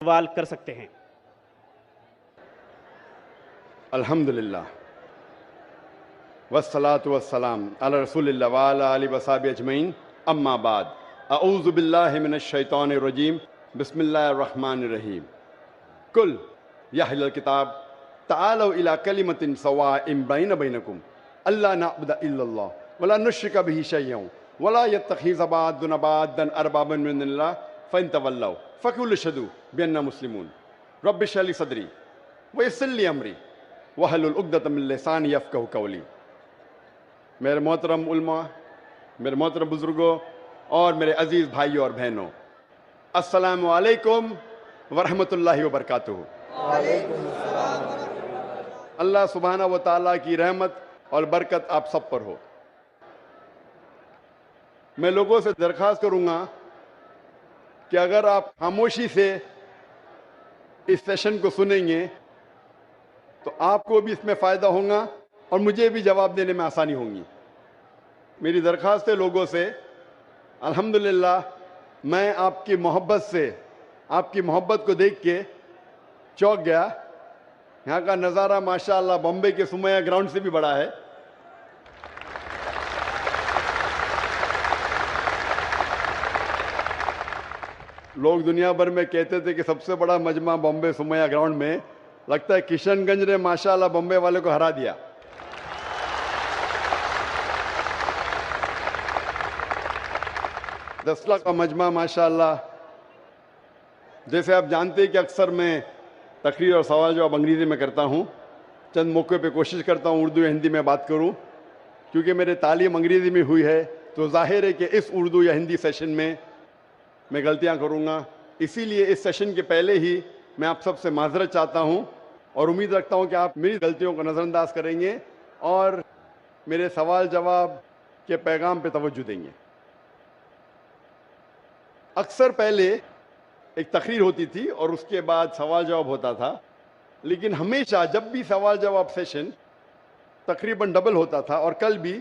सवाल कर सकते हैं। अल्हम्दुलिल्लाह वस्सलातु वस्सलाम अला रसूलिल्लाह व अला आलिहि वसहबिहि अजमईन अम्मा बाद अऊज़ु बिल्लाहि मिनश शैतानिर रजीम बिस्मिल्लाहिर रहमानिर रहीम कुल या अहलल किताब तालौ इला कलिमतिन सवाइम बैनकुम अल्ला नअबुदा इल्लल्लाह वला नुश्रिका बिही शयअन वला यत्तखिज़ बअदुना बअदन अरबाबन मिन दुनिल्लाह फ़इन तवल्लौ फ़कुलु अशहदु बिअन्ना मुस्लिमून रब्बि इश्रह ली सदरी वयस्सिर ली अमरी वहलुल उक़दतम मिन लिसानी यफ़क़हू क़ौली। मेरे मोहतरम उलमा, मेरे मोहतरम बुजुर्गों और मेरे अजीज़ भाइयों और बहनों, अस्सलामु अलैकुम वरहमतुल्लाहि वबरकातुहू। अल्लाह सुब्हाना व तआला की रहमत और बरकत आप सब पर हो। मैं लोगों से दरख्वास्त करूंगा कि अगर आप खामोशी से इस सेशन को सुनेंगे तो आपको भी इसमें फ़ायदा होगा और मुझे भी जवाब देने में आसानी होगी। मेरी दरख्वास्त है लोगों से, अल्हम्दुलिल्लाह मैं आपकी मोहब्बत से, आपकी मोहब्बत को देख के चौंक गया। यहाँ का नज़ारा माशाअल्लाह बॉम्बे के सुमैया ग्राउंड से भी बड़ा है। लोग दुनिया भर में कहते थे कि सबसे बड़ा मजमा बॉम्बे सुमैया ग्राउंड में, लगता है किशनगंज ने माशाअल्लाह बॉम्बे वाले को हरा दिया। दसला का मजमा माशाअल्लाह। जैसे आप जानते हैं कि अक्सर मैं तकरीर और सवाल जवाब अंग्रेज़ी में करता हूँ, चंद मौके पे कोशिश करता हूँ उर्दू या हिंदी में बात करूँ, क्योंकि मेरी तालीम अंग्रेज़ी में हुई है तो जाहिर है कि इस उर्दू या हिंदी सेशन में मैं गलतियाँ करूँगा। इसीलिए इस सेशन के पहले ही मैं आप सबसे माजरत चाहता हूँ और उम्मीद रखता हूँ कि आप मेरी गलतियों को नज़रअंदाज करेंगे और मेरे सवाल जवाब के पैगाम पे तवज्जो देंगे। अक्सर पहले एक तकरीर होती थी और उसके बाद सवाल जवाब होता था, लेकिन हमेशा जब भी सवाल जवाब सेशन तकरीबन डबल होता था, और कल भी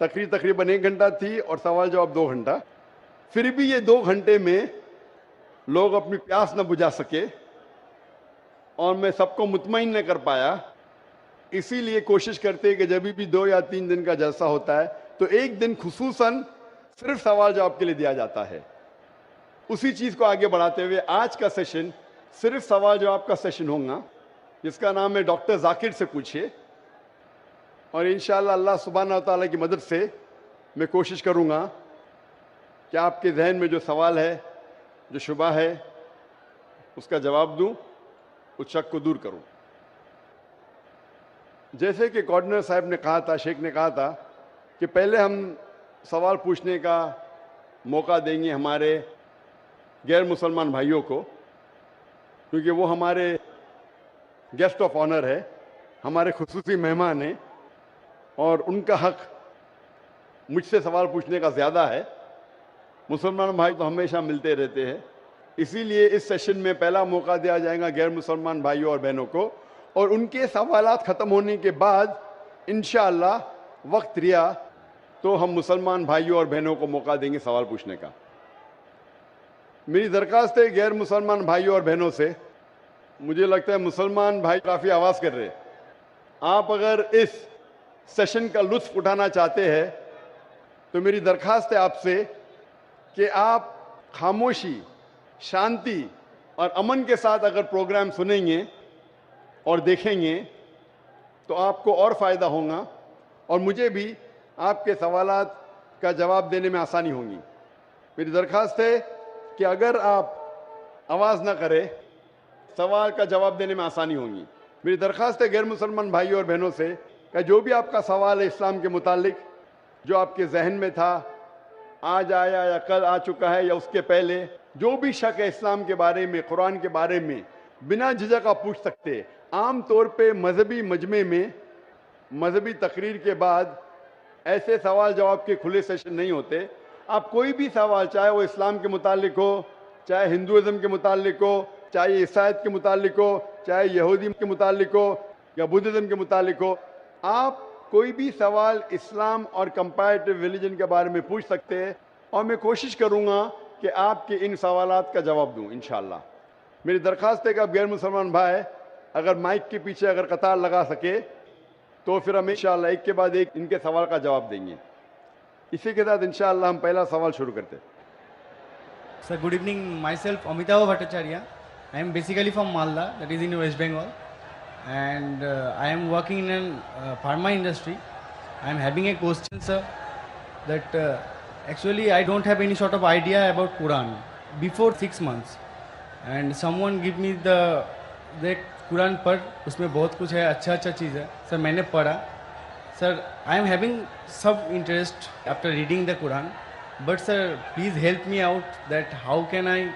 तकरीर तकरीबन 1 घंटा थी और सवाल जवाब 2 घंटा, फिर भी ये 2 घंटे में लोग अपनी प्यास न बुझा सके और मैं सबको मुतमईन न कर पाया। इसीलिए कोशिश करते हैं कि जब भी 2 या 3 दिन का जलसा होता है तो एक दिन खुसूसन सिर्फ सवाल जवाब के लिए दिया जाता है। उसी चीज़ को आगे बढ़ाते हुए आज का सेशन सिर्फ सवाल जवाब का सेशन होगा, जिसका नाम है डॉक्टर जाकिर से पूछिए। और इंशाअल्लाह अल्लाह सुब्हाना व तआला की मदद से मैं कोशिश करूँगा कि आपके जहन में जो सवाल है, जो शुबा है, उसका जवाब दूं, उस शक को दूर करूं। जैसे कि कोऑर्डिनेटर साहब ने कहा था, शेख ने कहा था कि पहले हम सवाल पूछने का मौका देंगे हमारे गैर मुसलमान भाइयों को, क्योंकि वो हमारे गेस्ट ऑफ ऑनर है, हमारे खुसूसी मेहमान हैं और उनका हक मुझसे सवाल पूछने का ज़्यादा है। मुसलमान भाई तो हमेशा मिलते रहते हैं, इसीलिए इस सेशन में पहला मौका दिया जाएगा गैर मुसलमान भाइयों और बहनों को, और उनके सवालात ख़त्म होने के बाद इंशाअल्लाह वक्त रिया तो हम मुसलमान भाइयों और बहनों को मौका देंगे सवाल पूछने का। मेरी दरख्वास्त है गैर मुसलमान भाइयों और बहनों से, मुझे लगता है मुसलमान भाई काफ़ी आवाज़ कर रहे हैं। आप अगर इस सेशन का लुत्फ़ उठाना चाहते हैं तो मेरी दरख्वास्त है आपसे कि आप खामोशी, शांति और अमन के साथ अगर प्रोग्राम सुनेंगे और देखेंगे तो आपको और फ़ायदा होगा और मुझे भी आपके सवालात का जवाब देने में आसानी होगी। मेरी दरख्वास्त है कि अगर आप आवाज़ ना करें, सवाल का जवाब देने में आसानी होगी। मेरी दरख्वास्त है गैर मुसलमान भाइयों और बहनों से कि जो भी आपका सवाल है इस्लाम के मुतालिक, जो आपके जहन में था, आज आया या कल आ चुका है या उसके पहले, जो भी शक है इस्लाम के बारे में, कुरान के बारे में, बिना झिझक आप पूछ सकते हैं। आम तौर पे मजहबी मजमे में मजहबी तकरीर के बाद ऐसे सवाल जवाब के खुले सेशन नहीं होते। आप कोई भी सवाल, चाहे वो इस्लाम के मुतालिक हो, चाहे हिंदुइज़्म के मुतालिक हो, चाहे ईसाईयत के मुतालिक हो, चाहे यहूदी के मुतालिक हो या बुद्धिज़्म के मुतालिक हो, आप कोई भी सवाल इस्लाम और कंपैरेटिव रिलीजन के बारे में पूछ सकते हैं और मैं कोशिश करूँगा कि आपके इन सवालात का जवाब दूँ इंशाअल्लाह। मेरी दरख्वास्त है कि अब गैर मुसलमान भाई अगर माइक के पीछे अगर कतार लगा सके तो फिर हम इंशाअल्लाह एक के बाद एक इनके सवाल का जवाब देंगे। इसी के साथ इंशाअल्लाह हम पहला सवाल शुरू करते हैं। Sir, good evening. Myself, Amitava Bhattacharya. I am basically from Malda, that is in West Bengal, and I am working in a pharma industry. I am having a question, sir, that actually I don't have any sort of idea about Quran before 6 months, and someone give me that Quran पढ़, उसमें बहुत कुछ है, अच्छा अच्छा चीज़ है sir, मैंने पढ़ा सर। आई एम हैविंग सब interest after reading the Quran, but sir please help me out that how can I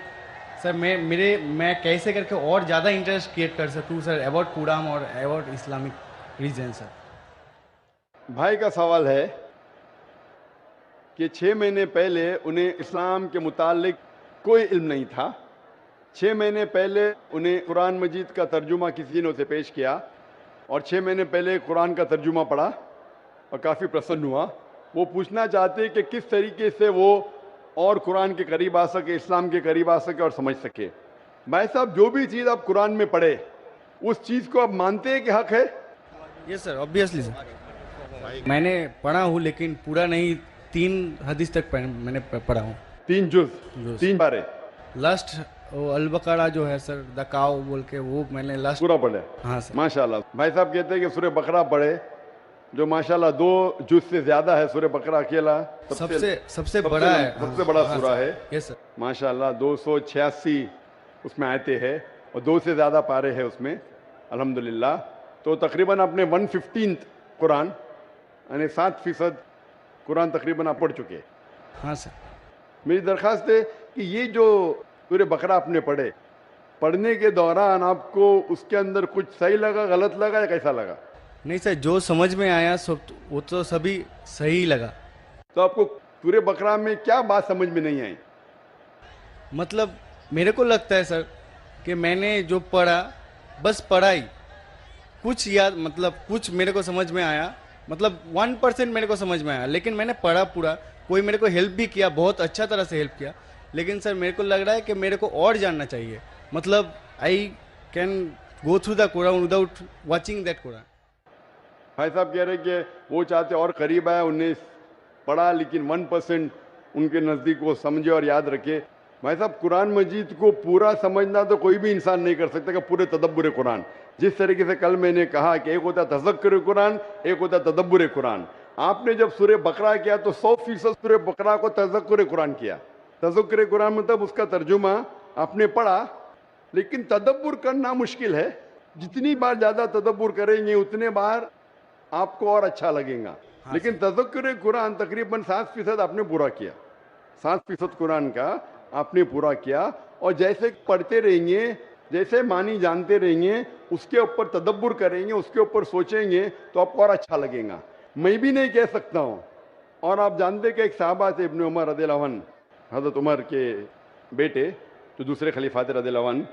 sir, मैं कैसे करके और ज़्यादा इंटरेस्ट क्रिएट कर सकूँ सर अबाउट कुरान और अबाउट इस्लामिक रीजन। सर भाई का सवाल है कि 6 महीने पहले उन्हें इस्लाम के मुतालिक कोई इल्म नहीं था। 6 महीने पहले उन्हें कुरान मजीद का तर्जुमा किसी ने उसे पेश किया और 6 महीने पहले कुरान का तर्जुमा पढ़ा और काफ़ी प्रसन्न हुआ। वो पूछना चाहते कि किस तरीके से वो और कुरान के करीब आ सके, इस्लाम के करीब आ सके और समझ सके। भाई साहब, जो भी चीज़ आप कुरान में पढ़े उस चीज़ को आप मानते हैं कि हक है? Yes sir, obviously sir. मैंने पढ़ा हूँ लेकिन पूरा नहीं, 3 हदीस तक मैंने पढ़ा हूँ। 3 जुज़, 3 बारे। लास्ट अल बकरा जो है सर, द काव बोल के, वो मैंने लास्ट पूरा पढ़े। हाँ सर। माशाल्लाह। भाई साहब कहते हैं कि सूरह बकरा पढ़े, जो माशाल्लाह 2 जुज़ से ज्यादा है। सूरह बकरा अकेला सबसे बड़ा है, सबसे बड़ा हाँ, सूरा है। Yes sir. माशाल्लाह 286 उसमें आयतें हैं और 2 से ज़्यादा पारे हैं उसमें, अल्हम्दुलिल्लाह। तो तकरीबन आपने 1/15 कुरान यानी 7% कुरान तकरीबन आप पढ़ चुके हैं। हाँ सर। मेरी दरख्वास्त है कि ये जो सूरह बकरा आपने पढ़े, पढ़ने के दौरान आपको उसके अंदर कुछ सही लगा, गलत लगा या कैसा लगा? नहीं सर, जो समझ में आया सब वो तो सभी सही लगा। तो आपको सूरह बकरा में क्या बात समझ में नहीं आई? मतलब मेरे को लगता है सर कि मैंने जो पढ़ा बस पढ़ाई, कुछ याद, मतलब कुछ मेरे को समझ में आया, मतलब 1% मेरे को समझ में आया, लेकिन मैंने पढ़ा पूरा। कोई मेरे को हेल्प भी किया, बहुत अच्छा तरह से हेल्प किया, लेकिन सर मेरे को लग रहा है कि मेरे को और जानना चाहिए। मतलब I can go through the Quran without watching that Quran. भाई साहब कह रहे कि वो चाहते और करीब आए, उन्हें पढ़ा लेकिन 1% उनके नज़दीक वो समझे और याद रखे। भाई साहब, कुरान मजीद को पूरा समझना तो कोई भी इंसान नहीं कर सकता कि पूरे तदब्बुर कुरान। जिस तरीके से कल मैंने कहा कि एक होता है तज़क्कुर कुरान, एक होता है तदब्बुर कुरान। आपने जब सूरह बकरा किया तो 100% सूरह बकरा को तज़क्कुर कुरान किया। तज़क्कुर कुरान मतलब उसका तर्जुमा आपने पढ़ा, लेकिन तदब्बुर करना मुश्किल है। जितनी बार ज़्यादा तदब्बुर करेंगे उतने बार आपको और अच्छा लगेगा। लेकिन तज़क्कुर कुरान तकरीबन 7% आपने पूरा किया। 7% कुरान का आपने पूरा किया, और जैसे पढ़ते रहेंगे, जैसे मानी जानते रहेंगे, उसके ऊपर तदब्बुर करेंगे, उसके ऊपर सोचेंगे तो आपको और अच्छा लगेगा। मैं भी नहीं कह सकता हूँ। और आप जानते कि एक साहबा थे इब्न उमर रज़ियल्लाहु अन्हु, हज़रत उमर के बेटे जो दूसरे खलीफा थे रज़ियल्लाहु अन्हु,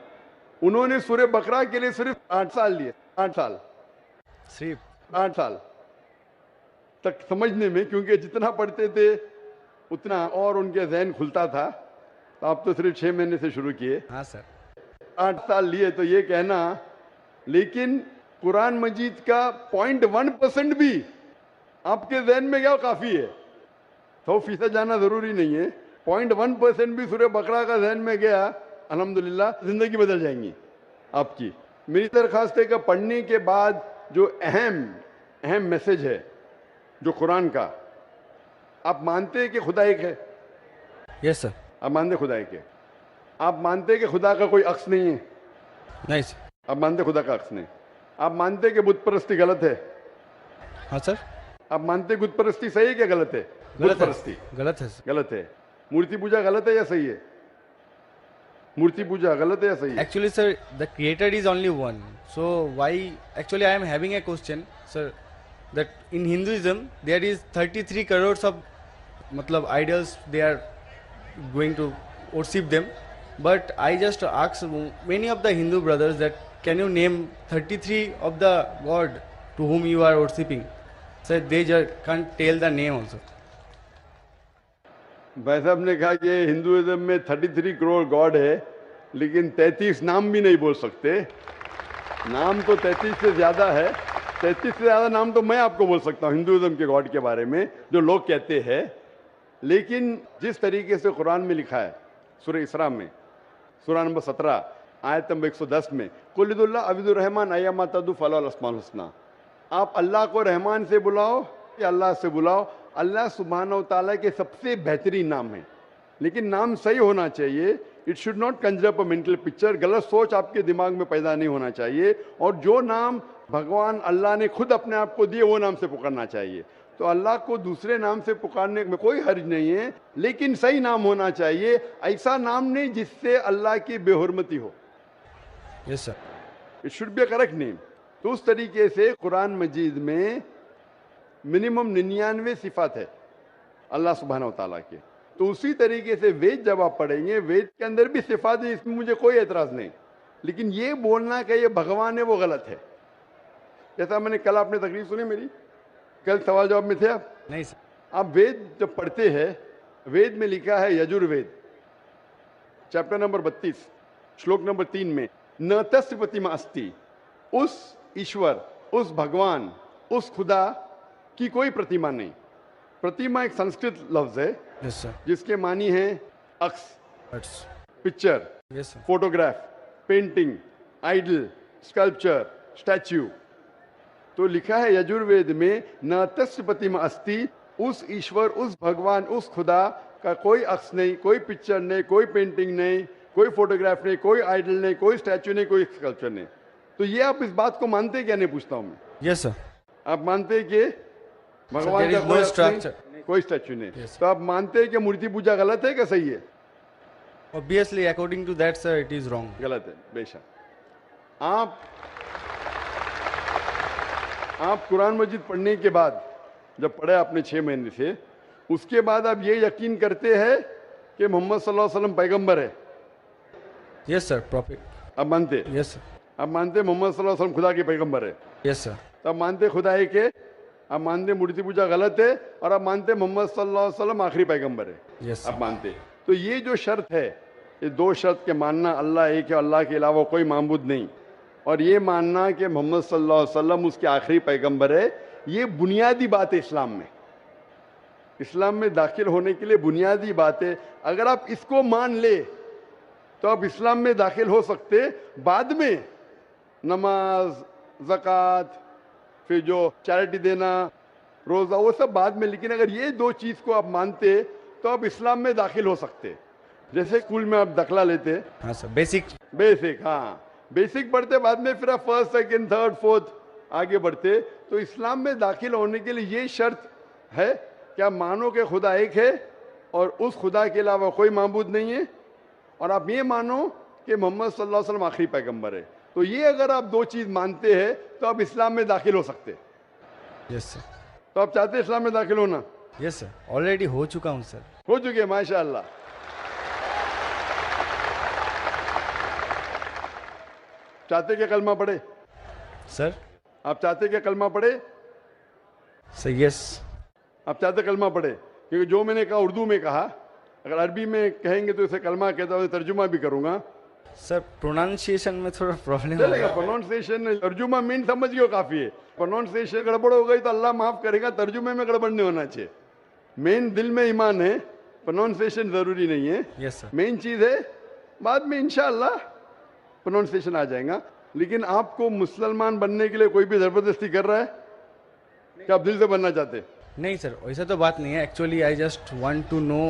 उन्होंने सूरह बकरा के लिए सिर्फ 8 साल लिए। 8 साल, सिर्फ 8 साल तक समझने में, क्योंकि जितना पढ़ते थे उतना और उनके जहन खुलता था। तो आप तो सिर्फ 6 महीने से शुरू किए। हाँ सर। 8 साल लिए तो ये कहना, लेकिन कुरान मजीद का 0.1% भी आपके जहन में क्या काफ़ी है। 100% जाना ज़रूरी नहीं है। 0.1% भी सूरह बकरा का जहन में गया, अल्हम्दुलिल्लाह ज़िंदगी बदल जाएंगी आपकी। मेरी दरख्वास्त है कि पढ़ने के बाद जो अहम मैसेज है जो कुरान का, आप मानते हैं कि खुदा एक है? Yes sir. आप मानते खुदा एक है? आप मानते कि खुदा का कोई अक्स नहीं है? नहीं सर। आप मानते खुदा का अक्स नहीं? आप मानते कि बुत परस्ती गलत है? हाँ सर। आप मानते बुत परस्ती सही है क्या गलत है? बुत परस्ती गलत है सर। गलत है। मूर्ति पूजा गलत है या सही है? मूर्ति पूजा गलत है या सही है? Actually, sir, the creator is only one. So why? Actually, I am having a question, sir. That in Hinduism there is 33 crores of, matlab, idols. They are going to worship them. But I just asked many of the Hindu brothers that can you name 33 of the god to whom you are worshipping? So they just can't tell the name also. भाई साहब ने कहा कि Hinduism में 33 crore God है, लेकिन 33 नाम भी नहीं बोल सकते। नाम तो 33 से ज़्यादा है। 33 से ज़्यादा नाम तो मैं आपको बोल सकता हूँ हिंदुइज्म के गॉड के बारे में, जो लोग कहते हैं। लेकिन जिस तरीके से कुरान में लिखा है, सूरह इसरा में, सूरह नंबर 17 आयत नंबर 110 में, कुल्लिदुल्लाह अबिदुर रहमान अय्यमा तदु फलाल अस्माउल हुस्ना, आप अल्लाह को रहमान से बुलाओ या अल्लाह से बुलाओ, अल्लाह सुब्हानहू व तआला के सबसे बेहतरीन नाम है। लेकिन नाम सही होना चाहिए। It should not Kanjar up a mental picture. गलत सोच आपके दिमाग में पैदा नहीं होना चाहिए। और जो नाम भगवान अल्लाह ने खुद अपने आप को दिए वो नाम से पुकारना चाहिए। तो अल्लाह को दूसरे नाम से पुकारने में कोई हर्ज नहीं है, लेकिन सही नाम होना चाहिए। ऐसा नाम नहीं जिससे अल्लाह की बेहुरमती हो। Yes sir. It should be a correct name. तो उस तरीके से कुरान मजीद में मिनिमम 99 सिफात है अल्लाह सुब्हानहू व तआला के। तो उसी तरीके से वेद जब आप पढ़ेंगे, वेद के अंदर भी सिफात है, इसमें मुझे कोई एतराज नहीं। लेकिन ये बोलना कि ये भगवान है वो गलत है। जैसा मैंने कल, आपने तकरीर सुनी मेरी, कल सवाल जवाब में थे आप? नहीं सर। आप वेद जब पढ़ते हैं, वेद में लिखा है यजुर्वेद चैप्टर नंबर 32 श्लोक नंबर 3 में, न तस्य प्रतिमा अस्ति, उस ईश्वर, उस भगवान, उस खुदा की कोई प्रतिमा नहीं। प्रतिमा एक संस्कृत लफ्ज है यस सर। जिसके मानी है अक्स, That's- picture, yes sir. Photograph, painting, idol, sculpture, statue. तो लिखा है यजुर्वेद में, न तस्य प्रतिमा अस्ति, उस ईश्वर, उस भगवान, उस खुदा का कोई अक्स नहीं, कोई पिक्चर नहीं, कोई पेंटिंग नहीं, कोई फोटोग्राफ नहीं, कोई आइडल नहीं, कोई स्टैच्यू नहीं, कोई स्कल्पचर नहीं। तो ये आप इस बात को मानते क्या? नहीं पूछता हूं मैं। Yes sir. आप मानते हैं कि भगवान there का is कोई no अक्स नहीं, structure. कोई स्टैच्यू नहीं? Yes, sir. तो आप मानते हैं कि मूर्ति पूजा गलत है कि सही है? Obviously, according to that, sir, it is wrong. गलत है बेशक। आप कुरान मजीद पढ़ने के बाद, जब पढ़े आपने 6 महीने से, उसके बाद आप ये यकीन करते हैं कि मोहम्मद सल्लल्लाहु अलैहि वसल्लम पैगंबर है? Yes sir, prophet. आप मानते? Yes sir. आप मानते मोहम्मद सल्लल्लाहु अलैहि वसल्लम खुदा के पैगंबर है? Yes sir. तो आप मानते खुदा है कि? आप मानते मूर्ति पूजा गलत है, और आप मानते मोहम्मद सल्लल्लाहु अलैहि वसल्लम आखिरी पैगंबर है? Yes sir. आप मानते? तो ये जो शर्त है, ये 2 शर्त के मानना, अल्लाह एक है, अल्लाह के अलावा कोई माबूद नहीं, और ये मानना कि मोहम्मद सल्लल्लाहु अलैहि वसल्लम उसके आखिरी पैगंबर है, ये बुनियादी बात है इस्लाम में। इस्लाम में दाखिल होने के लिए बुनियादी बात है। अगर आप इसको मान ले तो आप इस्लाम में दाखिल हो सकते। बाद में नमाज, ज़कात, फिर जो चैरिटी देना, रोज़ा, वो सब बाद में। लेकिन अगर ये 2 चीज़ को आप मानते तो आप इस्लाम में दाखिल हो सकते। जैसे स्कूल में आप दाखिला लेते, हाँ सर, बेसिक। हाँ, बेसिक पढ़ते, बाद में फिर आप 1st, 2nd, 3rd, 4th आगे बढ़ते। तो इस्लाम में दाखिल होने के लिए ये शर्त है कि आप मानो कि खुदा एक है और उस खुदा के अलावा कोई माबूद नहीं है, और आप ये मानो कि मोहम्मद सल्लल्लाहु अलैहि वसल्लम आखिरी पैगंबर है। तो ये अगर आप 2 चीज़ मानते हैं तो आप इस्लाम में दाखिल हो सकते। Yes sir. तो आप चाहते हैं इस्लाम में दाखिल होना? यस सर, ऑलरेडी हो चुका हूँ सर। हो चुके, माशाअल्लाह। चाहते क्या कलमा पढ़े? सर। आप चाहते क्या कलमा पढ़े? Sir yes. आप चाहते कलमा पढ़े? क्योंकि जो मैंने कहा उर्दू में कहा, अगर अरबी में कहेंगे तो इसे कलमा कहता हूँ, तर्जुमा भी करूंगा। सर प्रोनाउंसिएशन में थोड़ा प्रॉब्लम चलेगा, प्रोनाउंसिएशन, तर्जुमा मीन समझ गए काफी है। प्रोनाउंसिएशन गड़बड़ हो गई तो अल्लाह माफ करेगा, तर्जुमे में गड़बड़ नहीं होना चाहिए। मेन दिल में ईमान है, प्रोनाउंसिएशन जरूरी नहीं है। Yes sir. मेन चीज है, बाद में इंशाअल्लाह प्रोनाउंसिएशन आ जाएगा। लेकिन आपको मुसलमान बनने के लिए कोई भी जबरदस्ती कर रहा है कि आप दिल से बनना चाहते हैं? नहीं सर, वैसा तो बात नहीं है। Actually I just want to know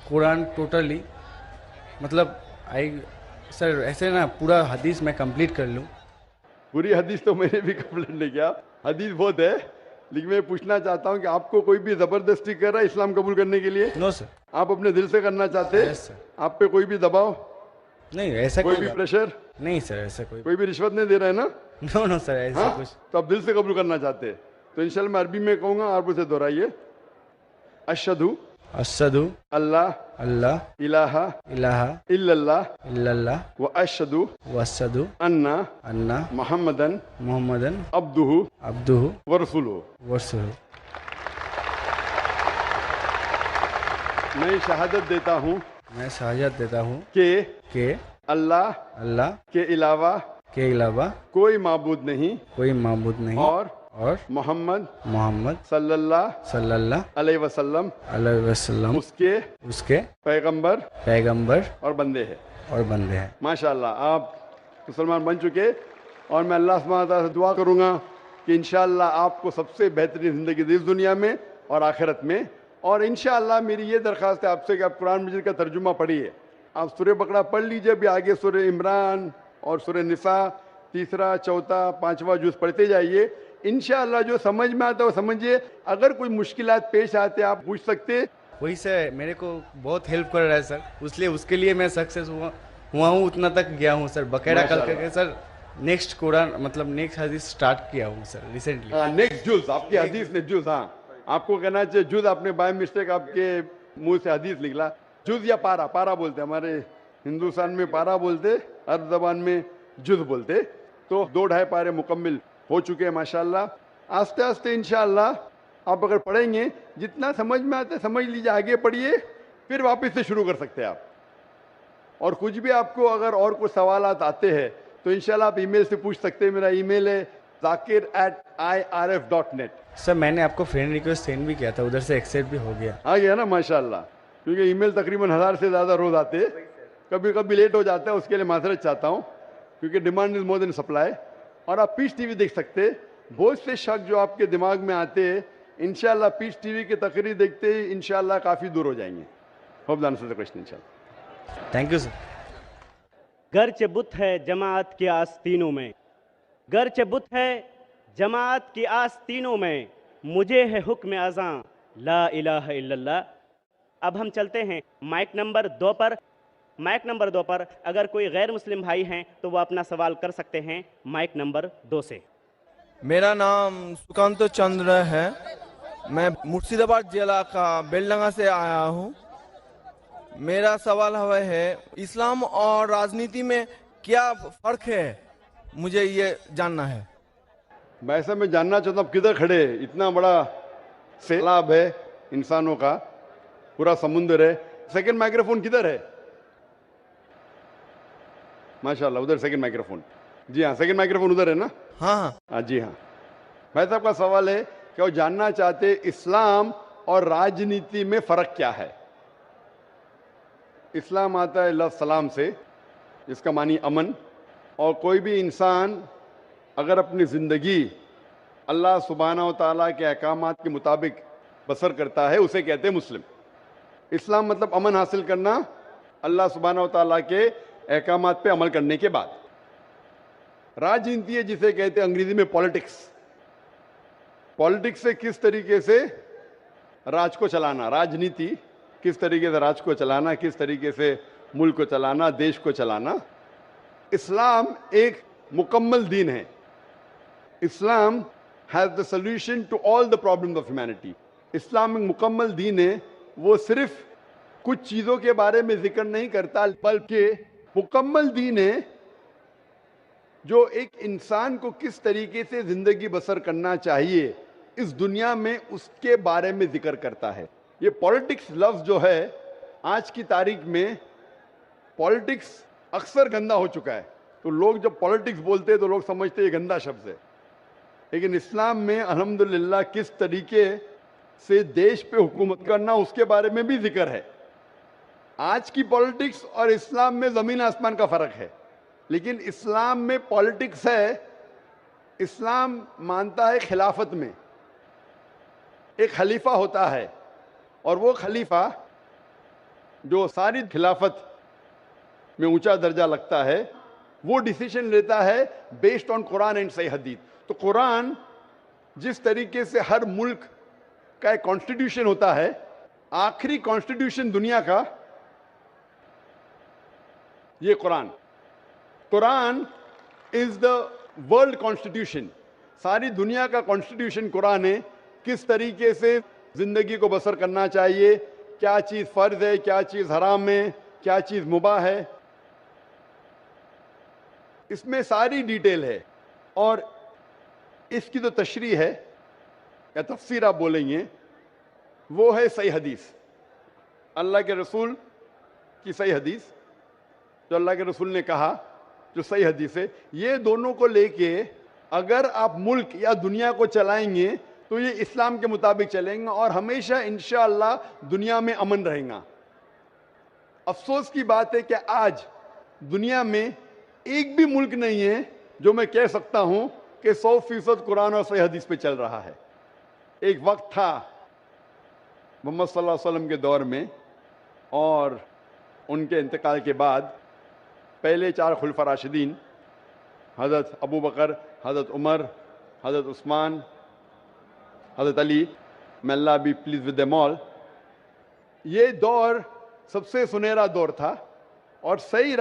Quran totally, मतलब आई सर ऐसे ना पूरा हदीस मैं कंप्लीट कर लूँ। पूरी हदीस तो मैंने भी कंप्लीट नहीं किया, हदीस बहुत है। लेकिन मैं पूछना चाहता हूँ कि आपको कोई भी जबरदस्ती कर रहा है इस्लाम कबूल करने के लिए? No sir. आप अपने दिल से करना चाहते हैं? Yes sir. आप पे कोई भी दबाव, नहीं ऐसा कोई कोई भी बात- प्रेशर, नहीं सर, ऐसा कोई भी रिश्वत नहीं दे रहा है ना? नो नो सर, ऐसा हाँ? कुछ। तो आप दिल से कबूल करना चाहते हैं तो इंशाल्लाह मैं अरबी में कहूंगा, आप उसे दोहराइए। अशहदु अशहदु अल्लाह अल्लाह इलाहा इलाहा इल्लल्लाह इल्लल्लाह व अशहदु व अशहदु अन्ना अन्ना मुहम्मदन मुहम्मदन अब्दुहु अब्दुहु व रसूलुहु। व रसूलुहु। मैं शहादत देता हूँ मैं शहादत देता हूँ कि अल्लाह अल्लाह के अलावा कोई माबूद नहीं और मोहम्मद सल्लल्लाहु अलैहि वसल्लम वसल्लम उसके पैगंबर और बंदे हैं। हैं। माशाल्लाह, आप मुसलमान बन चुके और मैं अल्लाह सुब्हानहू व तआला से दुआ करूंगा कि इंशाअल्लाह आपको सबसे बेहतरीन ज़िंदगी दी इस दुनिया में और आखिरत में। और इंशाअल्लाह मेरी ये दरख्वास्त है आपसे कि आप कुरान मजीद का तर्जुमा पढ़िए। आप सूरह बकरा पढ़ लीजिए, भी आगे सूरह इमरान और सूरह निसा तीसरा, चौथा, पांचवा जुज़ पढ़ते जाइए। इंशाअल्लाह जो समझ में आता है वो समझिए। अगर कोई मुश्किलात पेश आते आप पूछ सकते। वही से मेरे को बहुत हेल्प कर रहा है सर, इसलिए उसके लिए मैं सक्सेस हुआ हूँ, उतना तक गया हूँ सर। बकायदा कल करके सर नेक्स्ट कुरान मतलब नेक्स्ट हदीस स्टार्ट किया हूँ सर रिसेंटली। हाँ, नेक्स्ट जुज़ आपकी हदीस ने जुज़, हाँ आपको कहना चाहिए जुज़, आपने बाय मिस्टेक आपके मुंह से हदीस निकला। जुज़ या पारा बोलते, हमारे हिंदुस्तान में पारा बोलते, अरब ज़बान में जुज़ बोलते। तो 2-2.5 पारे मुकम्मिल हो चुके हैं माशाल्लाह। आस्ते आस्ते इंशाअल्लाह आप अगर पढ़ेंगे, जितना समझ में आता है समझ लीजिए, आगे पढ़िए, फिर वापस से शुरू कर सकते हैं आप। और कुछ भी आपको अगर और कुछ सवालात आते हैं तो इंशाल्लाह आप ईमेल से पूछ सकते हैं। मेरा ईमेल है zakir@irf.net। सर मैंने आपको फ्रेंड रिक्वेस्ट सेंड भी किया था, उधर से एक्सेप्ट भी हो गया। आ गया ना माशाल्लाह, क्योंकि ईमेल तकरीबन 1000 से ज़्यादा रोज़ आते हैं, कभी कभी लेट हो जाता है, उसके लिए माजरत चाहता हूँ, क्योंकि demand is more than supply. और आप पीस टीवी देख सकते हैं। बहुत से शक जो आपके दिमाग में आते हैं इंशाल्लाह पीस टीवी की तकरीर देखते ही इंशाल्लाह काफ़ी दूर हो जाएंगे। Hope that answers the question इंशाल्लाह। Thank you sir. गर्चे बुत है जमात की आस्तीनों में, गर्चे बुत है जमात की आस्तीनों में, मुझे है हुक्म अज़ां ला इलाहा इल्लल्लाह। अब हम चलते हैं माइक नंबर 2 पर। माइक नंबर 2 पर अगर कोई गैर मुस्लिम भाई हैं तो वो अपना सवाल कर सकते हैं माइक नंबर 2 से। मेरा नाम सुकांत चंद्र है, मैं मुर्शिदाबाद जिला का बेलडंगा से आया हूँ। मेरा सवाल है इस्लाम और राजनीति में क्या फ़र्क है, मुझे ये जानना है। वैसे मैं जानना चाहता हूँ किधर खड़े, इतना बड़ा सैलाब है इंसानों का, पूरा समुद्र है। सेकंड माइक्रोफोन किधर है? माशाल्लाह, उधर सेकंड माइक्रोफोन। जी हाँ, सेकंड माइक्रोफोन उधर है ना? हाँ जी हाँ। भाई साहब का सवाल है कि वो जानना चाहते इस्लाम और राजनीति में फर्क क्या है। इस्लाम आता है लफ्ज़ सलाम से, जिसका मानी अमन। और कोई भी इंसान अगर अपनी ज़िंदगी अल्लाह सुब्हानहू व तआला के अहकामात के मुताबिक बसर करता है उसे कहते हैं मुस्लिम। इस्लाम मतलब अमन हासिल करना अल्लाह सुब्हानहू व तआला के अहकामात पे अमल करने के बाद। राजनीति है जिसे कहते हैं अंग्रेजी में पॉलिटिक्स। पॉलिटिक्स से किस तरीके से राज को चलाना, राजनीति किस तरीके से राज को चलाना, किस तरीके से मुल्क को चलाना, देश को चलाना। इस्लाम एक मुकम्मल दीन है। Islam has the solution to all the problems of humanity. इस्लाम एक मुकम्मल दीन है, वो सिर्फ कुछ चीज़ों के बारे में जिक्र नहीं करता, बल्कि मुकम्मल दीन है जो एक इंसान को किस तरीके से ज़िंदगी बसर करना चाहिए इस दुनिया में, उसके बारे में जिक्र करता है। ये पॉलिटिक्स लफ्ज़ जो है आज की तारीख में, पॉलिटिक्स अक्सर गंदा हो चुका है। तो लोग जब पॉलिटिक्स बोलते हैं तो लोग समझते हैं ये गंदा शब्द है, लेकिन इस्लाम में अल्हम्दुलिल्लाह किस तरीके से देश पे हुकूमत करना उसके बारे में भी जिक्र है। आज की पॉलिटिक्स और इस्लाम में ज़मीन आसमान का फ़र्क है, लेकिन इस्लाम में पॉलिटिक्स है। इस्लाम मानता है खिलाफत में एक खलीफा होता है, और वो खलीफा जो सारी खिलाफत में ऊंचा दर्जा लगता है, वो डिसीजन लेता है बेस्ड ऑन कुरान एंड सही हदीस। तो कुरान जिस तरीके से हर मुल्क का एक कॉन्स्टिट्यूशन होता है, आखिरी कॉन्स्टिट्यूशन दुनिया का ये Quran. Quran is the world constitution. सारी दुनिया का कॉन्स्टिट्यूशन कुरान है। किस तरीके से जिंदगी को बसर करना चाहिए, क्या चीज फर्ज है, क्या चीज हराम है, क्या चीज मुबाह है, इसमें सारी डिटेल है। और इसकी जो तशरीह है या तफसीर आप बोलेंगे, वो है सही हदीस। अल्लाह के रसूल की सही हदीस जो अल्लाह के रसूल ने कहा, जो सही हदीस है, ये दोनों को लेके अगर आप मुल्क या दुनिया को चलाएंगे तो ये इस्लाम के मुताबिक चलेंगे और हमेशा इंशाअल्लाह दुनिया में अमन रहेगा। अफसोस की बात है कि आज दुनिया में एक भी मुल्क नहीं है जो मैं कह सकता हूं कि 100% कुरान और सही हदीस पे चल रहा है। एक वक्त था मोहम्मद सल्लल्लाहु अलैहि वसल्लम के दौर में और उनके इंतकाल के बाद पहले 4 खुलफा राशिदीन हज़रत अबू बकर, हज़रत उमर, हज़रत उस्मान, हज़रत Ali, may Allah be pleased with them all, ये दौर सबसे सुनहरा दौर था और सही